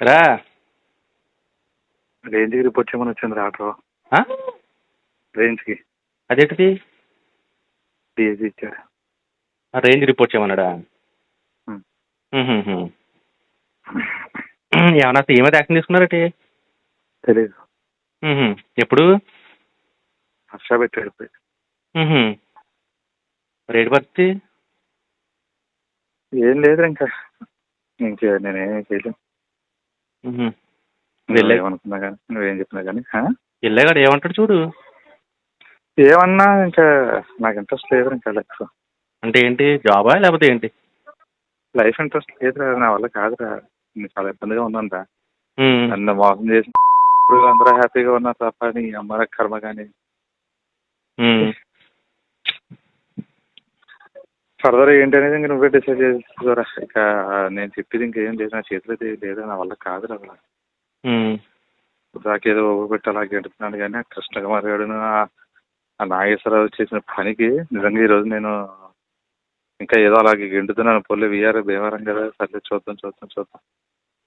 రా. రేంజ్కి రిపోర్ట్ చేయమని వచ్చింది ఆటో. రేంజ్కి అదేంటిది? డిఎస్సి ఇచ్చాడు. రేంజ్ రిపోర్ట్ చేయమన్నాడా? ఏమన్నా సీఎం మీద యాక్షన్ తీసుకున్నారటి? తెలీదు. ఎప్పుడు? హర్ష పెట్టాడు. రేటు పరిస్థితి ఏం లేదు ఇంకా నేనేం చేయలేను. ఏమనుకున్నా కానీ నువ్వేం చెప్పినా కానీ వెళ్ళాగాడు ఏమంటాడు చూడు. ఏమన్నా ఇంకా నాకు ఇంట్రెస్ట్ లేదు ఇంకా లైఫ్. అంటే ఏంటి, జాబా లేకపోతే ఏంటి? లైఫ్ ఇంట్రెస్ట్ లేదురా, నా వల్ల కాదురా. చాలా ఇబ్బందిగా ఉందంటా. నన్ను మోసం చేసి అందరూ హ్యాపీగా ఉన్నారు తప్ప నీ అమ్మ కర్మ. కానీ ఫర్దర్ ఏంటి అనేది ఇంక నువ్వే డిసైడ్ చేసుకోరా. ఇక నేను చెప్పేది ఇంకేం లేదు, నా చేతిలో లేదు, నా వల్ల కాదురా. దాకేదో పెట్టి అలా గెడుతున్నాను కానీ ఆ కృష్ణకుమార్ గారును ఆ నాగేశ్వరరావు చేసిన పనికి నిజంగా ఈరోజు నేను ఇంకా ఏదో అలాగే గెంటుతున్నాను. పొల్లి వీఆర్ భీమవరం కదా, సర్లే చూద్దాం.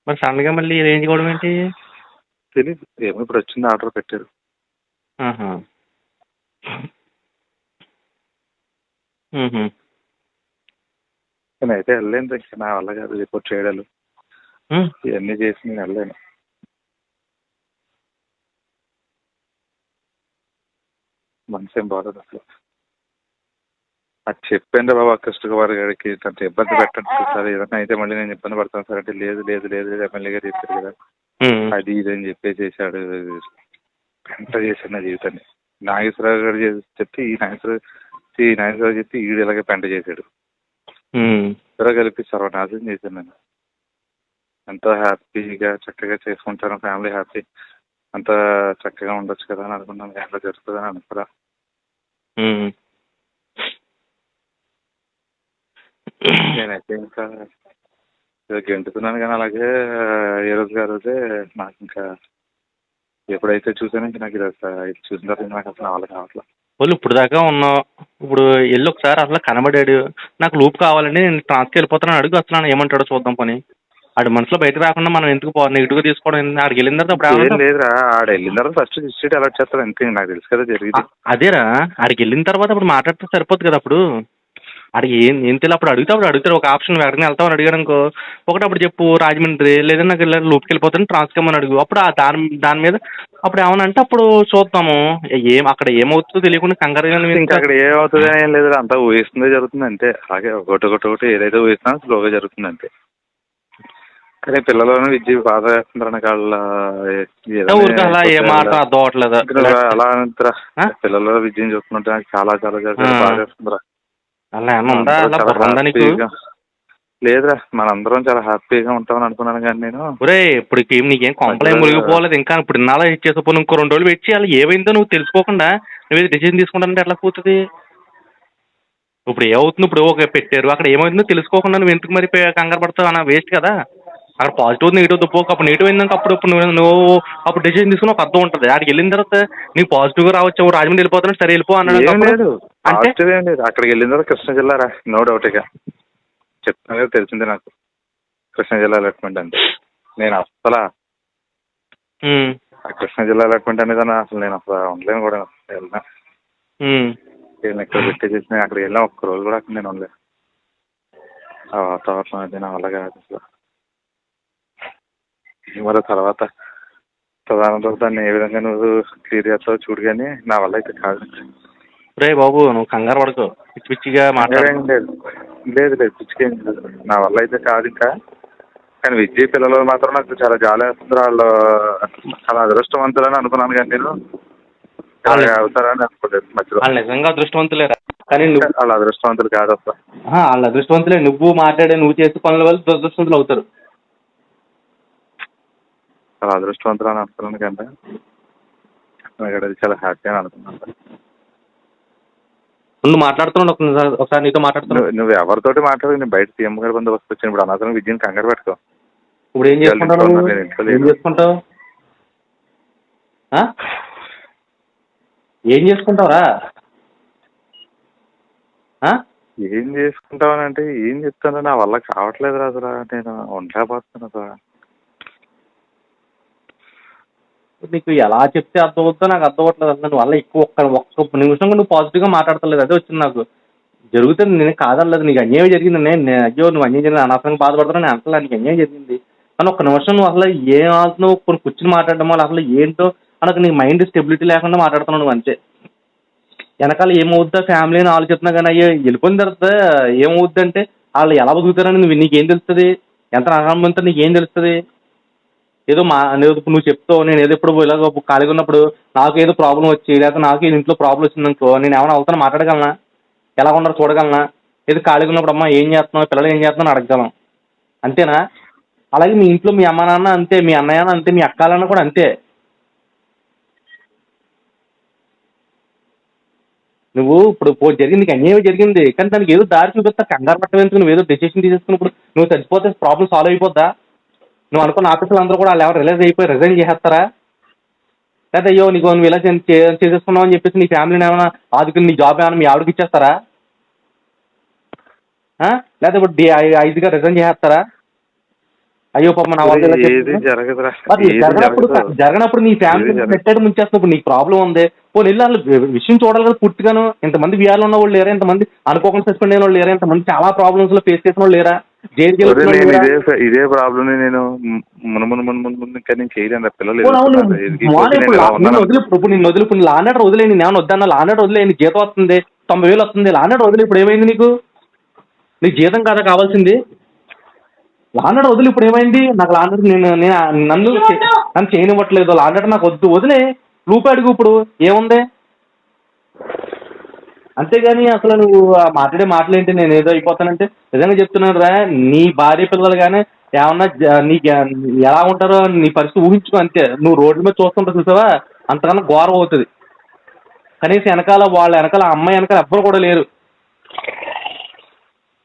మరి సడన్గా మళ్ళీ రేంజ్ కూడా ఏంటి తెలీదు. ఏమో ఇప్పుడు వచ్చింది, ఆర్డర్ పెట్టారు. నేనైతే వెళ్ళలేను ఇంకా, నా వల్ల కాదు రిపోర్ట్ చేయడాలు ఇవన్నీ చేసి నేను వెళ్ళలేను. మనసు ఏం బాగోదు అసలు. అది చెప్పాను రా బాబా కృష్ణకుమార్ గారికి, అంత ఇబ్బంది పెట్టండి సార్, ఏదన్నా అయితే మళ్ళీ నేను ఇబ్బంది పడతాను సార్ అంటే లేదు ఎమ్మెల్యే గారు చెప్పారు కదా అది ఇది అని చెప్పేసాడు. పెంట చేశాడు నా జీవితాన్ని. నాగేశ్వరరావు గారు చెప్తే ఈ నాగేశ్వరరావు చెప్తే ఈడు ఇలాగే పెంట చేశాడు. ఇద్దరు కలిపి సర్వనాశనం చేశాను నేను. ఎంతో హ్యాపీగా చక్కగా చేసుకుంటాను, ఫ్యామిలీ హ్యాపీ, అంత చక్కగా ఉండొచ్చు కదా అని అనుకున్నాను. ఎలా జరుగుతుందని అనుకురా. నేనైతే ఇంకా గెంటుతున్నాను కానీ అలాగే ఏ రోజే నాకు ఇంకా ఎప్పుడైతే చూసానో ఇంకా నాకు ఇది చూసిన తర్వాత నాకు అసలు వాళ్ళకి కావట్లేదు. వాళ్ళు ఇప్పుడు దాకా ఉన్నావు, ఇప్పుడు వెళ్ళి ఒకసారి అసలు కనబడాడు, నాకు లూప్ కావాలండి నేను ట్రాన్స్కి వెళ్ళిపోతాను అడుగు, వస్తున్నాను ఏమంటాడో చూద్దాం. పని ఆడి మనసులో బయట రాకుండా మనం ఎందుకు నెగిటివ్గా తీసుకోవడం? ఆడికి వెళ్ళిన తర్వాత అప్పుడు ఏం లేదురా, ఆడ వెళ్ళిన తర్వాత ఫస్ట్ డిస్ట్రిక్ట్ అలర్ట్ చేస్తాడు అంతే, నాకు తెలుసు కదా జరిగింది. అదేరా, ఆడికి వెళ్ళిన తర్వాత అప్పుడు మాట్లాడితే సరిపోతుంది కదా. అప్పుడు ఆడికి ఏం తెలియదు, అప్పుడు అడుగుతాడు ఒక ఆప్షన్ వెంటనే వెళ్తామని అడిగాడు అనుకో, ఒకటి అప్పుడు చెప్పు రాజమండ్రి లేదంటే నాకు లూప్కి వెళ్ళిపోతాను ట్రాన్స్కమ్మని అడుగు. అప్పుడు దాని మీద అప్పుడు ఏమనంటే అప్పుడు చూద్దాము. అక్కడ ఏమవుతుందో తెలియకుండా కంగారుగా ఇంకా అక్కడ ఏమవుతుంది ఏం లేదు, అంతా ఊహిస్తుందే జరుగుతుంది అంతే. అలాగే ఒకటి ఏదైతే ఊహిస్తున్నా స్లోగా జరుగుతుంది అంతే. కానీ పిల్లలను విద్య బాధ వేస్తున్నారు నాకు. అలా ఏ మాట అర్థం అవట్లేదు. అలా అంటారా, పిల్లల విద్యను చూస్తున్నట్టు నాకు చాలా బాధ వేస్తుందిరా. లేదురా, మనందరం చాలా హ్యాపీగా ఉంటామని అనుకున్నాను కానీ నేను ఇప్పుడు నీకేం కొంపలేం మునిగిపోలేదు ఇంకా. ఇప్పుడు ఇన్నాళ్ళ ఇచ్చేసపోను, ఇంకో 2 రోజులు వెయిట్ చేయాలి. ఏమైందో నువ్వు తెలుసుకోకుండా నువ్వు డిసిజన్ తీసుకుంటానంటే ఎట్లా కూర్చుంది? ఇప్పుడు ఏమవుతుంది, ఇప్పుడు ఓకే పెట్టారు, అక్కడ ఏమవుతుందో తెలుసుకోకుండా నువ్వు ఎందుకు మరి కంగారు పడతావు అన్న? వేస్ట్ కదా. అక్కడ పాజిటివ్ నెగిటివ్ తప్పు. అప్పుడు నెగిటివ్ అయిందాక అప్పుడు నువ్వు అప్పుడు డిసిజన్ తీసుకుని ఒక అర్థం ఉంటుంది. అక్కడికి వెళ్ళిన తర్వాత నీకు పాజిటివ్గా రావచ్చు, రాజమండ్రి వెళ్ళిపోతాను సరే వెళ్ళిపో అన్నాడు. పాజిటివ్ ఏం లేదు. అక్కడికి వెళ్ళిన తర్వాత కృష్ణా జిల్లా రా, నో డౌట్. ఇక చెప్తాను కదా, తెలిసిందే నాకు కృష్ణా జిల్లా అలాట్మెంట్ అంటే. నేను అసలు కృష్ణా జిల్లా అలాట్మెంట్ అనేది అసలు నేను అసలు ఉండలేను కూడా. వెళ్ళినా నేను ఇక్కడ పెట్టేసేసిన అక్కడికి వెళ్ళినా ఒక్క రోజు కూడా అక్కడ నేను ఉండలేను. ఆ వాతావరణం అది నా వల్ల కాదు అసలు. మరి తర్వాత ప్రధానంతో దాన్ని ఏ విధంగా నువ్వు క్లియర్ చేస్తావు చూడు, కానీ నా వల్ల అయితే కాదు. రే బాబు నువ్వు కంగారు పడుకో, పిచ్చి పిచ్చిగా మాట్లాడేం లేదు పిచ్చికేం లేదు, నా వల్ల అయితే కాదు ఇంకా. కానీ విద్య పిల్లలు మాత్రం నాకు చాలా జాలి వేస్తుంది. వాళ్ళు చాలా అదృష్టవంతులని అనుకున్నాను కానీ నేను అవుతారని అనుకోలేదు మధ్యలో. వాళ్ళు నిజంగా అదృష్టవంతులేరా, కానీ వాళ్ళ అదృష్టవంతులు కాదు అసలు. వాళ్ళ అదృష్టవంతులే. నువ్వు మాట్లాడే నువ్వు చేసే పనుల వల్ల దురదృష్టవంతులు అవుతారు. చాలా అదృష్టవంతులు అని అనుకున్నాను కంటే అది చాలా హ్యాపీ అని అనుకున్నాను. నువ్వు మాట్లాడుతున్నావు ఒకసారి నీతో మాట్లాడుతున్నావు. నువ్వు ఎవరితోటి మాట్లాడు, నేను బయట సీఎం గారి బంధు వస్తాను. ఇప్పుడు అనవసరం విద్యను కంగారు పెట్టుకో. ఇప్పుడు ఏం చేసుకుంటావు? ఏం చేసుకుంటావురా? ఏం చేసుకుంటావని అంటే ఏం చెప్తాను, నా వల్ల కావట్లేదు రా అసలు. నేను ఉండలేకపోతున్నాను అసలు. నీకు ఎలా చెప్తే అర్థమవుతుందో నాకు అర్థం అవ్వట్లేదు. అసలు నువ్వు వల్ల ఎక్కువ ఒక్క నిమిషం కూడా నువ్వు పాజిటివ్గా మాట్లాడతలేదు. అదే వచ్చింది నాకు. జరుగుతుంది, నేను కాదనలేదు. నీకు అన్యాయం జరిగింది. అయ్యో నువ్వు అన్యాయం జరిగింది అనవసరంగా బాధపడుతున్నావు నేను అంటలా. నీకు అన్యాయం జరిగింది కానీ ఒక్క నిమిషం నువ్వు అసలు ఏం ఆడుతున్నావు, కొన్ని కూర్చుని మాట్లాడడం వల్ల అసలు ఏంటో అనకు నీ మైండ్ స్టెబిలిటీ లేకుండా మాట్లాడుతున్నావు నువ్వు అంతే. వెనకాల ఏమవుద్దా ఫ్యామిలీ అని ఆలోచిస్తున్నా కానీ అయ్యో వెళ్ళిపోయిన తర్వాత ఏమవుద్ది అంటే వాళ్ళు ఎలా బతుకుతారని నీకేం తెలుస్తుంది? ఎంత అనుభవంతో నీకేం తెలుస్తుంది? ఏదో నువ్వు చెప్తావు, నేను ఏదో ఇప్పుడు ఇలాగ ఖాళీగా ఉన్నప్పుడు నాకు ఏదో ప్రాబ్లం వచ్చి లేకపోతే నాకు ఇంట్లో ప్రాబ్లం వచ్చిందనుకో నేను ఏమైనా అవుతానో మాట్లాడగలనా? ఎలా ఉన్నారో చూడగలనా? ఏదో ఖాళీగా ఉన్నప్పుడు అమ్మ ఏం చేస్తున్నావు, పిల్లలు ఏం చేస్తున్నావు అడగగలం, అంతేనా? అలాగే మీ ఇంట్లో మీ అమ్మ నాన్న అంతే, మీ అన్నయ్య అంతే, మీ అక్కాలన్న కూడా అంతే. నువ్వు ఇప్పుడు జరిగింది, నీకు అన్యాయం జరిగింది కానీ దానికి ఏదో దారి చూపిస్తా, కంగారు పట్టం ఎందుకు? నువ్వు ఏదో డెసిషన్ తీసేసుకున్నప్పుడు నువ్వు చచ్చిపోతే ప్రాబ్లం సాల్వ్ అయిపోద్దా? నువ్వు అనుకున్న ఆఫీసులు అందరూ కూడా వాళ్ళు ఎవరు రిజైన్ చేసేస్తారా? లేదా అయ్యో నీకు నువ్వు ఇలా చేసేసుకున్నావు అని చెప్పేసి నీ ఫ్యామిలీని ఏమైనా ఆదుకుని నీ జాబ్ ఏమైనా మీ ఆవిడకి ఇచ్చేస్తారా? లేదా ఇప్పుడు 5గా రిజైన్ చేసేస్తారా? అయ్యో పాప నా వాళ్ళు జరగనప్పుడు నీ ఫ్యామిలీ పెట్టాడు ముంచేస్తున్నప్పుడు నీకు ప్రాబ్లం ఉంది. పోనీ వెళ్ళి వాళ్ళు విషయం చూడాలి కదా పూర్తిగాను. ఇంతమంది వీఆర్లో ఉన్న వాళ్ళు లేరా? ఇంతమంది అనుకోకుండా సస్పెండ్ అయిన వాళ్ళు లేరా? ఇంతమంది చాలా ప్రాబ్లమ్స్ లో ఫేస్ చేసిన వాళ్ళు లేరా? ఇదే ప్రాబ్లమ్ నేను ముందు ఇంకా నేను చేయలేను. పిల్లలు ఇప్పుడు నేను వదిలి ఇప్పుడు లాండర్ వదిలే, నేను ఏమైనా వద్దన్నా లాండర్ వదిలే, నీ జీతం వస్తుంది 90,000 వస్తుంది, లాండర్ వదిలే. ఇప్పుడు ఏమైంది నీకు? నీకు జీతం కదా కావాల్సింది? లాండర్ వదిలి ఇప్పుడు ఏమైంది? నాకు లాండర్ నన్ను చేయనివ్వట్లేదు, లాండర్ నాకు వద్దు, వదిలే. రూపాయి అడుగు, ఇప్పుడు ఏముంది? అంతేగాని అసలు నువ్వు మాట్లాడే మాటలేంటి? నేను ఏదో అయిపోతానంటే నిజంగా చెప్తున్నాను రా, నీ భార్య పిల్లలు కానీ ఏమన్నా నీకు ఎలా ఉంటారో నీ పరిస్థితి ఊహించుకో అంతే. నువ్వు రోడ్ల మీద చూస్తుంటా చూసావా, అంతకన్నా ఘోరం అవుతుంది. కనీసం వాళ్ళ వెనకాల అమ్మాయి వెనకాల ఎవ్వరు కూడా లేరు.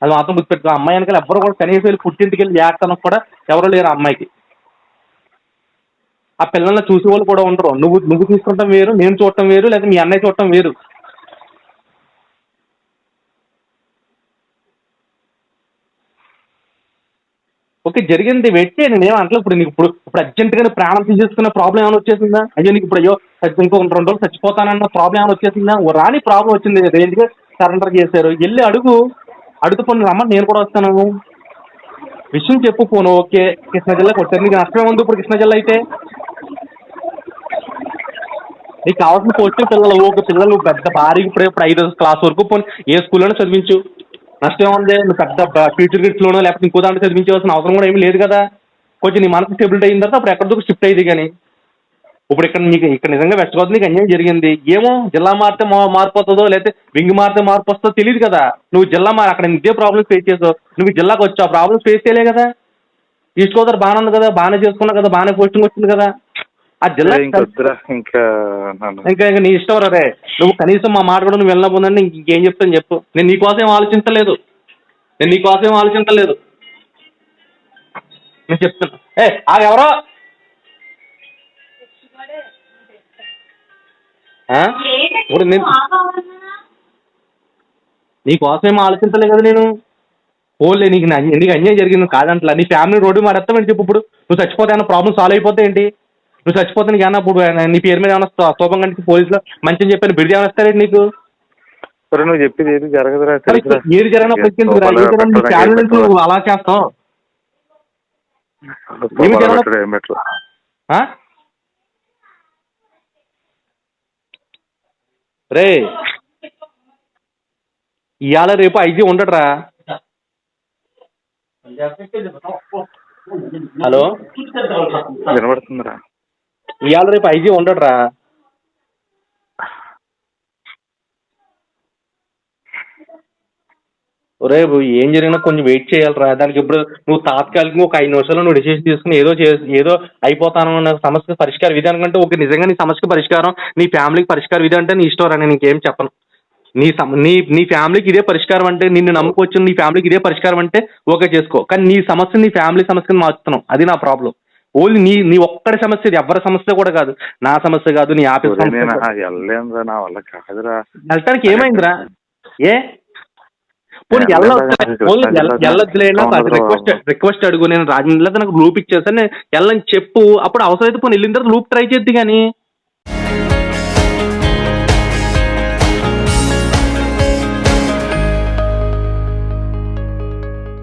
అది మాత్రం గుర్తుపెట్టుకో. అమ్మాయి వెనకాల ఎవ్వరు కూడా కనీసం వెళ్ళి పుట్టింటికి వెళ్ళి ఏడతానికి కూడా ఎవరు లేరు అమ్మాయికి. ఆ పిల్లల్ని చూసే వాళ్ళు కూడా ఉండరు. నువ్వు తీసుకుంటాం వేరు, నేను చూడటం వేరు, లేదా మీ అన్నయ్య చూడటం వేరు. ఓకే జరిగింది, వెయిట్ చేయి, నేనేం అంటలేదు. ఇప్పుడు నీకు ఇప్పుడు అర్జెంట్గానే ప్రాణం తీసేసుకున్న ప్రాబ్లం ఏమైనా వచ్చేసిందా? అయ్యో నీకు ఇప్పుడు ఇంకో 2 రోజులు చచ్చిపోతానన్న ప్రాబ్లం ఏమైనా వచ్చేసిందా? రాని ప్రాబ్లం వచ్చింది, రేంజ్గా సరెండర్ చేశారు. వెళ్ళి అడుగుతూ పోను రమ్మని నేను కూడా వస్తాను. విషయం చెప్పు పోను. ఓకే కృష్ణా జిల్లాకి వచ్చారు, నీకు నష్టమే ఉంది. ఇప్పుడు కృష్ణా జిల్లా అయితే నీకు కావాల్సిన పోస్టులు పిల్లలు పెద్ద భారీ ఇప్పుడు 5వ క్లాస్ వరకు పోను ఏ స్కూల్లోనే చదివించు, నష్టం ఉంది. నువ్వు పెద్ద ఫ్యూచర్ గిట్స్లోనో లేకపోతే ఇంకో దాంట్లో చదివించవలసిన అవసరం కూడా ఏమీ లేదు కదా. కొంచెం నీ మనసు స్టేబిలిటీ అయిన తర్వాత అప్పుడు ఎక్కడితో షిఫ్ట్ అయ్యేది. కానీ ఇప్పుడు ఇక్కడ నిజంగా వెస్ట్ గోదావరి నీకు అన్యాయం జరిగింది. ఏమో జిల్లా మారితే మార్పు వస్తుందో లేకపోతే వింగ్ మారితే మార్పు వస్తుందో తెలియదు కదా. నువ్వు జిల్లా అక్కడ ఇదే ప్రాబ్లమ్స్ ఫేస్ చేసావు, నువ్వు జిల్లాకు వచ్చావు, ఆ ప్రాబ్లమ్స్ ఫేస్ చేయలే కదా. ఈస్ట్ గోదావరి బాగానే ఉంది కదా, బాగానే చేసుకున్నావు కదా, బాగానే పోస్టింగ్ వచ్చింది కదా. ఆ జిల్లా ఇంకా నీ ఇష్టం రే. నువ్వు కనీసం మా మాట కూడా నువ్వు వెళ్ళబోదండి. ఇంకేం చెప్తాను చెప్పు. నేను నీకోసం ఏం ఆలోచించలేదు, నేను చెప్తున్నా. ఎవరో ఇప్పుడు నీకోసం ఏం ఆలోచించలే కదా నేను. ఓన్లీ నీకు అన్యాయం జరిగింది కాదంటలా. నీ ఫ్యామిలీ రోడ్డు మారేస్తామని చెప్పు. ఇప్పుడు నువ్వు చచ్చిపోతే ఏమైనా ప్రాబ్లం సాల్వ్ అయిపోతే ఏంటి? నువ్వు చచ్చిపోతే నీకు ఏమన్నా ఇప్పుడు నీ పేరు మీద ఏమైనా స్తూపం కంటే పోలీసులో మంచిని చెప్పని బిడిది ఏమైనా ఇస్తారేంటి నీకు? నువ్వు చెప్పేది ఏది జరగదురా. ఏది జరిగినప్పుడు ఫ్యామిలీ నుంచి నువ్వు అలా చేస్తావు. రే ఇవాళ రేపు 5 ఉండడురా. హలో వినబడుతుందిరా. ఇవాళ రేపు 5 ఉండడురా. రేపు ఏం జరిగినా కొంచెం వెయిట్ చేయాలిరా. దానికి ఇప్పుడు నువ్వు తాత్కాలికంగా ఒక 5 నిమిషాలు నువ్వు డిసిషన్ తీసుకుని ఏదో అయిపోతాను అన్న సమస్య పరిష్కార విధానం కంటే ఒక నిజంగా నీ సమస్యకి పరిష్కారం, నీ ఫ్యామిలీకి పరిష్కార విధి అంటే నీ ఇష్టం రా. నేను ఇంకేం చెప్పను. నీ ఫ్యామిలీకి ఇదే పరిష్కారం అంటే, నిన్ను నమ్ముకొచ్చిన నీ ఫ్యామిలీకి ఇదే పరిష్కారం అంటే ఓకే చేసుకో. కానీ నీ సమస్య నీ ఫ్యామిలీ సమస్యని మార్చుతున్నావు, అది నా ప్రాబ్లం. ఓన్లీ నీ ఒక్కడి సమస్య, ఇది ఎవరి సమస్య కూడా కాదు, నా సమస్య కాదు, నీ ఆఫీస్ సమస్య. వెళ్ళటానికి ఏమైందిరా? పోనీ వెళ్ళొద్దులే, నాకు రిక్వెస్ట్ అడుగు, నేను రాజమండ్రిలో నాకు లూప్ ఇచ్చేసాను, వెళ్ళని చెప్పు, అప్పుడు అవసరమైతే పోనీ వెళ్ళిన తర్వాత లూప్ ట్రై చేద్ది కానీ